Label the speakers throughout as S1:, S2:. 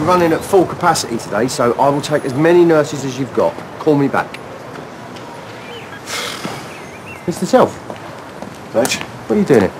S1: running at full capacity today, so I will take as many nurses as you've got. Call me back. Mr. Self.
S2: Fletch?
S1: What are you doing here?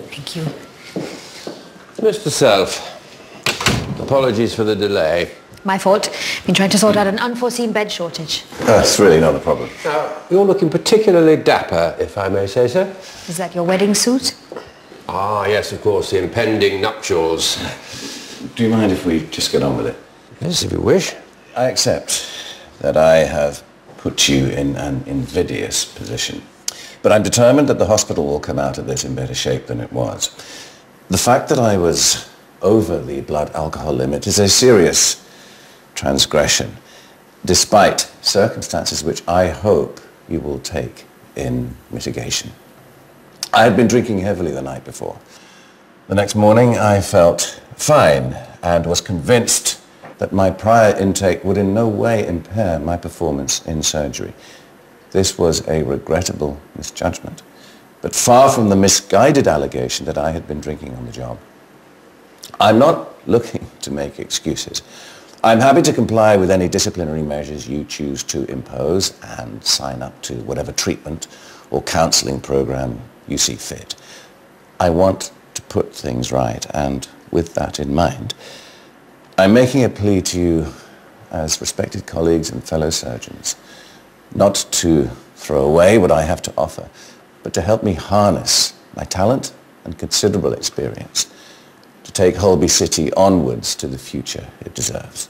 S3: Thank you.
S4: Mr. Self, apologies for the delay.
S3: My fault. Been trying to sort out an unforeseen bed shortage.
S2: That's really not a problem.
S4: You're looking particularly dapper, if I may say so.
S3: Is that your wedding suit?
S4: Ah, yes, of course, the impending nuptials.
S2: Do you mind if we just get on with it?
S4: Yes, if you wish.
S2: I accept that I have put you in an invidious position. But I'm determined that the hospital will come out of this in better shape than it was. The fact that I was over the blood alcohol limit is a serious transgression, despite circumstances which I hope you will take in mitigation. I had been drinking heavily the night before. The next morning I felt fine and was convinced that my prior intake would in no way impair my performance in surgery. This was a regrettable misjudgment, but far from the misguided allegation that I had been drinking on the job. I'm not looking to make excuses. I'm happy to comply with any disciplinary measures you choose to impose and sign up to whatever treatment or counseling program you see fit. I want to put things right, and with that in mind, I'm making a plea to you as respected colleagues and fellow surgeons, not to throw away what I have to offer, but to help me harness my talent and considerable experience to take Holby City onwards to the future it deserves.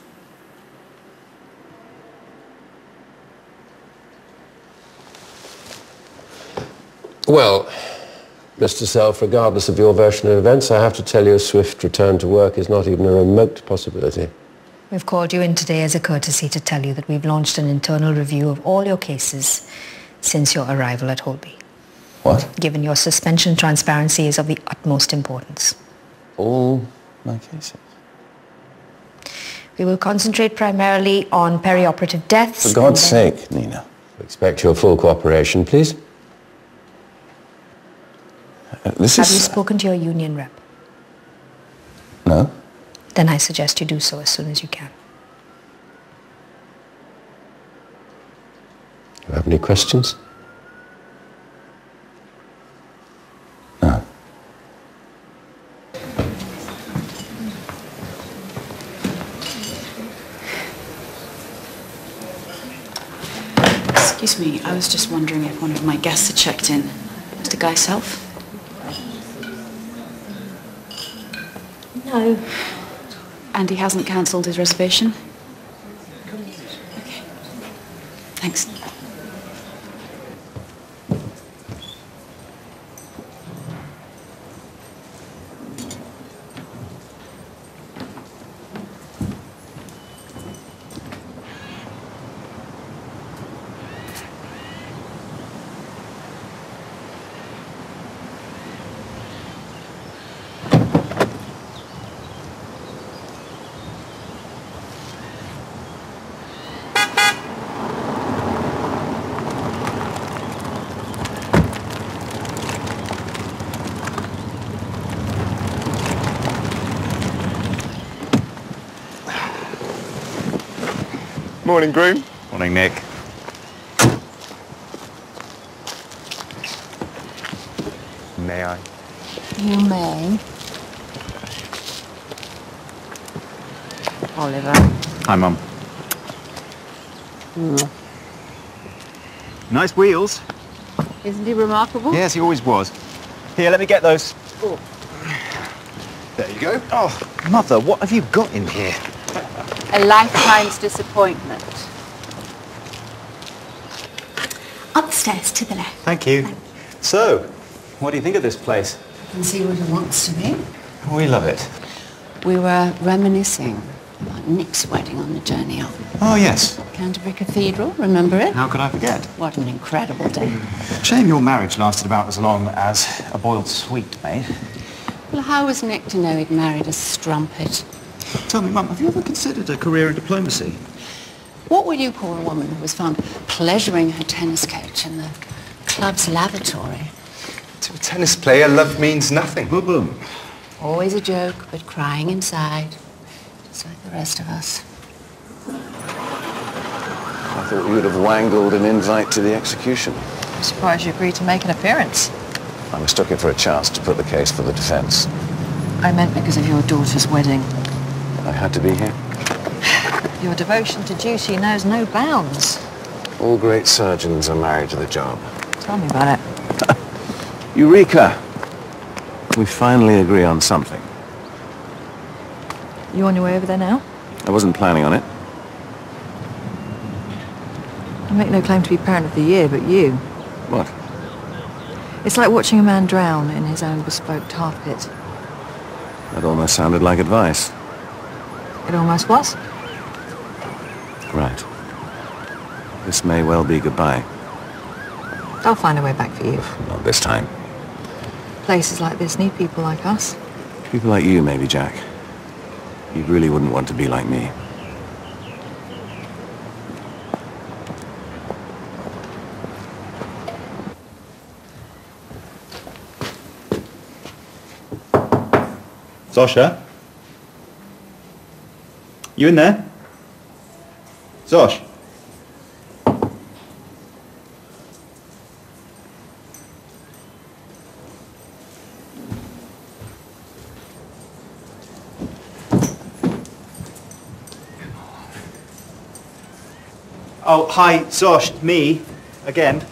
S4: Well, Mr. Self, regardless of your version of events, I have to tell you a swift return to work is not even a remote possibility.
S3: We've called you in today as a courtesy to tell you that we've launched an internal review of all your cases since your arrival at Holby.
S2: What?
S3: Given your suspension, transparency is of the utmost importance.
S2: All my cases?
S3: We will concentrate primarily on perioperative deaths.
S2: For God's sake, Nina.
S4: We expect your full cooperation, please.
S3: Have you spoken to your union rep?
S2: No.
S3: Then I suggest you do so as soon as you can.
S4: Do you have any questions?
S2: No.
S5: Excuse me, I was just wondering if one of my guests had checked in. Mr. Guy Self?
S3: No.
S5: And he hasn't cancelled his reservation? Okay. Thanks.
S6: Morning, groom.
S7: Morning, Nick. May I?
S8: You may. Oliver.
S7: Hi, Mum. Nice wheels.
S8: Isn't he remarkable?
S7: Yes, he always was. Here, let me get those. Oh. There you go. Oh, Mother, what have you got in here?
S8: A lifetime's disappointment.
S5: Upstairs to the left.
S7: Thank you. So, what do you think of this place?
S8: You can see what he wants to be.
S7: We love it.
S8: We were reminiscing about Nick's wedding on the journey up.
S7: Oh, yes.
S8: Canterbury Cathedral, remember it?
S7: How could I forget?
S8: What an incredible day.
S7: Shame your marriage lasted about as long as a boiled sweet, mate.
S8: Well, how was Nick to know he'd married a strumpet?
S7: Tell me, Mum, have you ever considered a career in diplomacy?
S8: What would you call a woman who was found pleasuring her tennis coach in the club's lavatory?
S6: To a tennis player, love means nothing.
S7: Boom, boom.
S8: Always a joke, but crying inside, just like the rest of us.
S2: I thought you would have wangled an invite to the execution.
S9: I'm surprised you agreed to make an appearance.
S2: I was looking for a chance to put the case for the defence.
S9: I meant because of your daughter's wedding.
S2: I had to be here.
S9: Your devotion to duty knows no bounds.
S2: All great surgeons are married to the job.
S9: Tell me about it.
S2: Eureka! We finally agree on something.
S9: You on your way over there now?
S2: I wasn't planning on it.
S9: I make no claim to be parent of the year, but you.
S2: What?
S9: It's like watching a man drown in his own bespoke tar pit.
S2: That almost sounded like advice.
S9: It almost was.
S2: Right. This may well be goodbye.
S9: I'll find a way back for you.
S2: Not this time.
S9: Places like this need people like us.
S2: People like you, maybe, Jack. You really wouldn't want to be like me.
S7: Zosha? You in there? Zosh? Oh, hi, Zosh, me, again.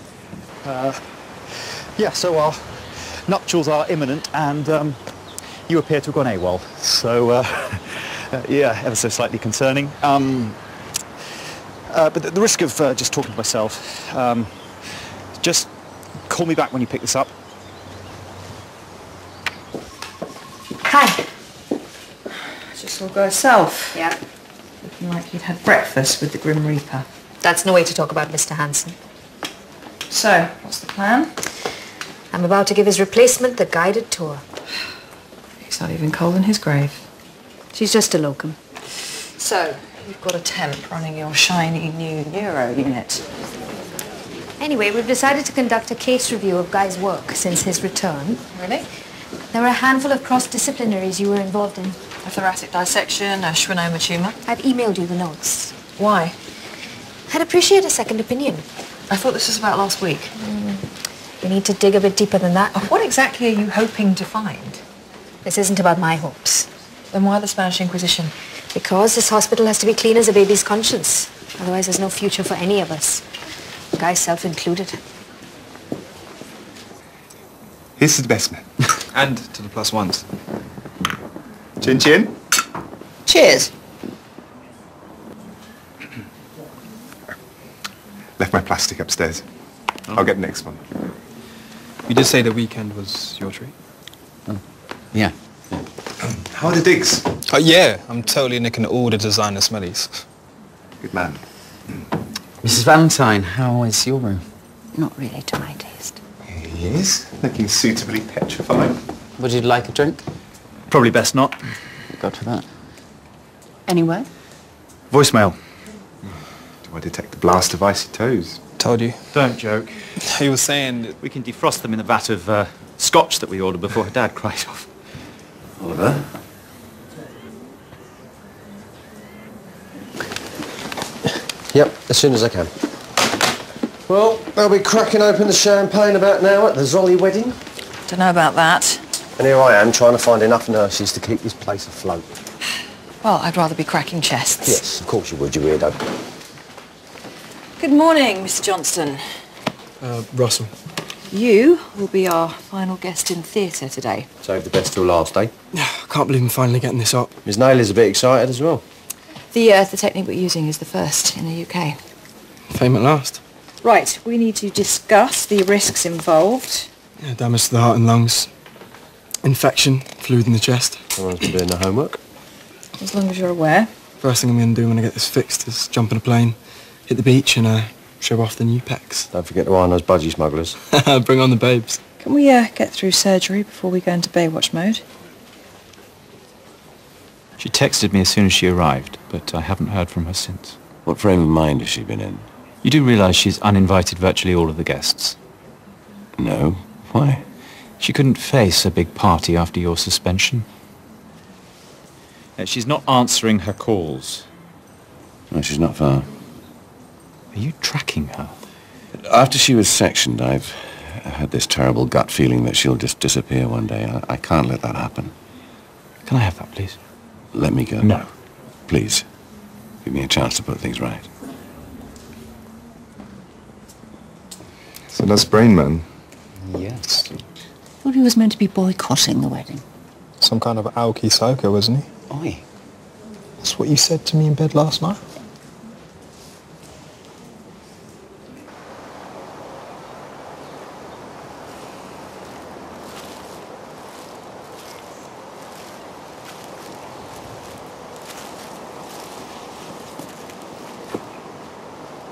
S7: Yeah, so our nuptials are imminent and you appear to have gone AWOL. So, yeah, ever so slightly concerning. But at the risk of just talking to myself, just call me back when you pick this up.
S9: Hi. Just all go south.
S3: Yeah.
S9: Looking like you'd had breakfast with the Grim Reaper.
S3: That's no way to talk about Mr. Hanson.
S9: So, what's the plan?
S3: I'm about to give his replacement the guided tour.
S9: He's not even cold in his grave.
S3: She's just a locum.
S9: So, you've got a temp running your shiny new neuro unit.
S3: Anyway, we've decided to conduct a case review of Guy's work since his return.
S9: Really?
S3: There were a handful of cross-disciplinaries you were involved in.
S9: A thoracic dissection, a schwannoma tumour.
S3: I've emailed you the notes.
S9: Why?
S3: I'd appreciate a second opinion.
S9: I thought this was about last week.
S3: We need to dig a bit deeper than that.
S9: What exactly are you hoping to find?
S3: This isn't about my hopes.
S9: Then why the Spanish Inquisition?
S3: Because this hospital has to be clean as a baby's conscience. Otherwise, there's no future for any of us. Guy self-included.
S6: Here's to the best man.
S7: And to the plus ones.
S6: Chin chin.
S9: Cheers.
S6: Left my plastic upstairs. I'll get the next one.
S10: You did say the weekend was your treat.
S7: Yeah.
S6: How are the digs?
S10: Oh yeah, I'm totally nicking all the designer smellies.
S6: Good man.
S11: Mrs. Valentine, how is your room?
S8: Not really to my taste.
S6: Here he is, looking suitably petrified.
S11: Would you like a drink?
S7: Probably best not.
S11: Got for that.
S8: Anyway?
S7: Voicemail.
S6: Do I detect a blast of icy toes?
S10: Told you.
S7: Don't joke.
S10: He was saying
S7: We can defrost them in a vat of scotch that we ordered before her dad cried off.
S2: Oliver?
S1: Yep, as soon as I can. Well, they'll be cracking open the champagne about now at the Zolly wedding.
S9: Don't know about that.
S1: And here I am trying to find enough nurses to keep this place afloat.
S9: Well, I'd rather be cracking chests.
S1: Yes, of course you would, you weirdo.
S9: Good morning, Mr. Johnston.
S10: Russell.
S9: You will be our final guest in theatre today.
S1: Save the best till last, eh?
S12: I can't believe I'm finally getting this up.
S1: Miss Naylor's a bit excited as well.
S9: The technique we're using is the first in the UK.
S12: Fame at last.
S9: Right, we need to discuss the risks involved.
S12: Yeah, damage to the heart and lungs. Infection, fluid in the chest.
S1: Someone's been doing the homework.
S9: As long as you're aware.
S12: First thing I'm going to do when I get this fixed is jump on a plane, hit the beach and show off the new pecs.
S1: Don't forget to iron those budgie smugglers.
S12: Bring on the babes.
S9: Can we get through surgery before we go into Baywatch mode?
S7: She texted me as soon as she arrived, but I haven't heard from her since.
S2: What frame of mind has she been in?
S7: You do realise she's uninvited virtually all of the guests?
S2: No. Why?
S7: She couldn't face a big party after your suspension. She's not answering her calls.
S2: No, she's not far.
S7: Are you tracking her?
S2: After she was sectioned, I've had this terrible gut feeling that she'll just disappear one day. I can't let that happen.
S7: Can I have that, please?
S2: Let me go.
S7: No.
S2: Please. Give me a chance to put things right.
S6: So that's Brain Man.
S10: Yes.
S8: Thought he was meant to be boycotting the wedding.
S10: Some kind of Aoki Soko, wasn't he?
S8: Oi.
S10: That's what you said to me in bed last night.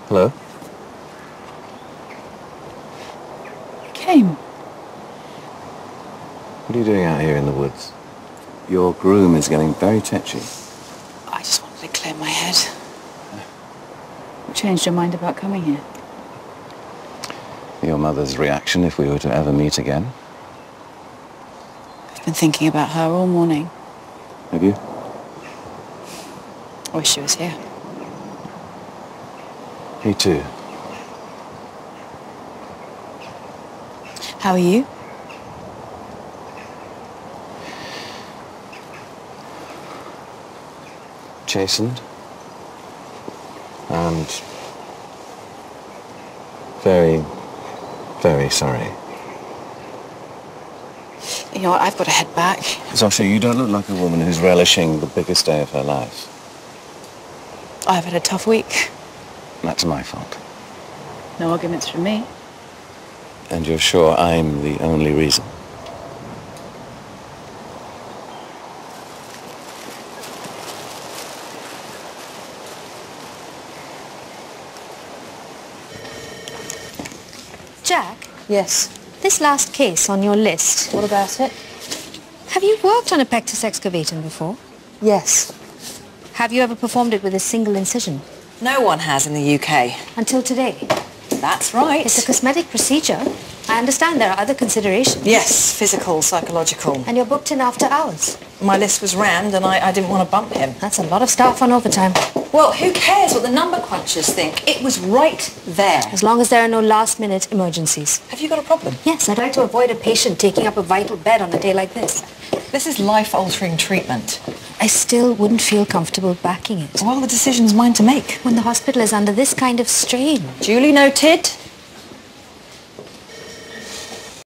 S2: Hello?
S8: Came.
S2: What are you doing out here in the woods? Your groom is getting very tetchy.
S5: I just wanted to clear my head.
S8: You changed your mind about coming here?
S2: Your mother's reaction if we were to ever meet again?
S5: I've been thinking about her all morning.
S2: Have you?
S5: I wish she was here.
S2: Me too.
S5: How are you?
S2: Chastened. And very, very sorry.
S5: You know what, I've got to head back.
S2: Zosha, you don't look like a woman who's relishing the biggest day of her life.
S5: I've had a tough week.
S2: That's my fault.
S8: No arguments from me.
S2: And you're sure I'm the only reason?
S3: Jack,
S8: Yes.
S3: this last case on your list.
S8: What about it?
S3: Have you worked on a pectus excavatum before?
S8: Yes.
S3: Have you ever performed it with a single incision?
S9: No one has in the UK.
S3: Until today.
S9: That's right.
S3: It's a cosmetic procedure. I understand there are other considerations.
S9: Yes, physical, psychological.
S3: And you're booked in after hours.
S9: My list was rammed and I didn't want to bump him.
S3: That's a lot of staff on overtime.
S9: Well, who cares what the number crunchers think? It was right there.
S3: As long as there are no last-minute emergencies.
S9: Have you got a problem?
S3: Yes, I'd like to avoid a patient taking up a vital bed on a day like this.
S9: This is life-altering treatment.
S3: I still wouldn't feel comfortable backing it.
S9: Well, the decision's mine to make.
S3: When the hospital is under this kind of strain.
S9: Duly noted.